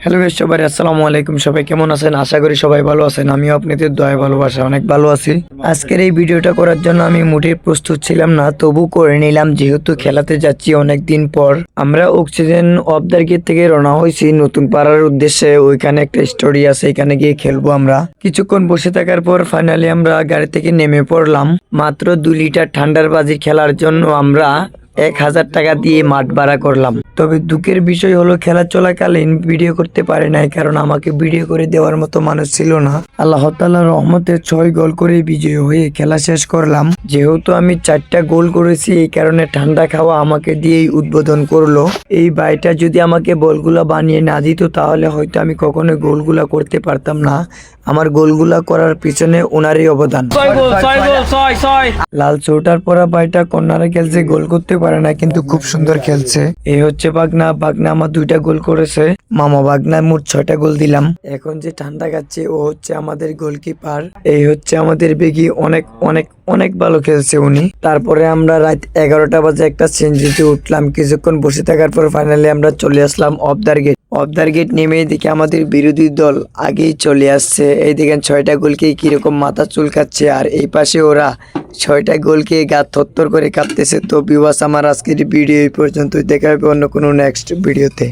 Hello guys, সবাই আসসালামু আলাইকুম। সবাই কেমন আছেন? আশা করি সবাই ভালো আছেন। আমিও আপনাদের দয়া ভালোবাসা অনেক ভালো আছি। আজকের এই ভিডিওটা করার জন্য আমি মোটেই প্রস্তুত ছিলাম না, তবু করে নিলাম যেহেতু খেলাতে যাচ্ছি অনেক দিন পর। আমরা অক্সিজেন অফ দ্য গেট থেকে রওনা হয়েছি নতুন পাড়ার উদ্দেশ্যে। ওইখানে একটা স্টোরি আছে, এখানে গিয়ে খেলবো আমরা। কিছুক্ষণ বসে থাকার পর ফাইনালি আমরা গাড়ি থেকে নেমে পড়লাম। মাত্র 2 লিটার ঠান্ডার বাজি খেলার জন্য আমরা 1000 টাকা দিয়ে মাঠ ভাড়া করলাম। তবে দুঃখের বিষয় হলো খেলা চলাকালীন ভিডিও করতে পারে নাই, কারণ আমাকে ভিডিও করে দেওয়ার মতো মানুষ ছিল না। আল্লাহ তাআলার রহমতে 6 গোল করে বিজয়ী হয়ে খেলা শেষ করলাম। যেহেতু আমি 4টা গোল করেছি, এই কারণে ঠান্ডা খাওয়া আমাকে দিয়েই উদ্বোধন করলো। এই ভাইটা যদি আমাকে বলগুলা বানিয়ে না দিত তাহলে হয়তো আমি কখনো গোলগুলা করতে পারতাম না। আমার গোলগুলা করার পিছনে ওনারই অবদান। লাল চৌটার পরা ভাইটা কর্নারে খেলছে, গোল করতে পারে না, কিন্তু খুব সুন্দর খেলছে। এই হচ্ছে বাগনা আমার 2টা গোল করেছে। মামা বাগনা মোট 6টা গোল দিলাম। এখন যে ঠান্ডা খাচ্ছে ও হচ্ছে আমাদের গোলকিপার। এই হচ্ছে আমাদের বেগি, অনেক অনেক অনেক ভালো খেলছে উনি। তারপরে আমরা রাত 11টা বাজে একটা সেঞ্চুরিতে উঠলাম। কিছুক্ষণ বসে থাকার পর ফাইনালি আমরা চলে আসলাম অফ দ্য গেট নেমে দেখি আমাদের বিরোধী দল আগেই চলে আসছে। এই দেখেন 6টা গোলকে কিরকম মাথা চুলকাচ্ছে, আর এই পাশে ওরা 6টা গোলকে গা থরথর করে কাঁপতেছে। তো ভিউয়ার্স, আমার আজকের ভিডিও এই পর্যন্তই। দেখা হবে অন্য কোনো নেক্সট ভিডিওতে।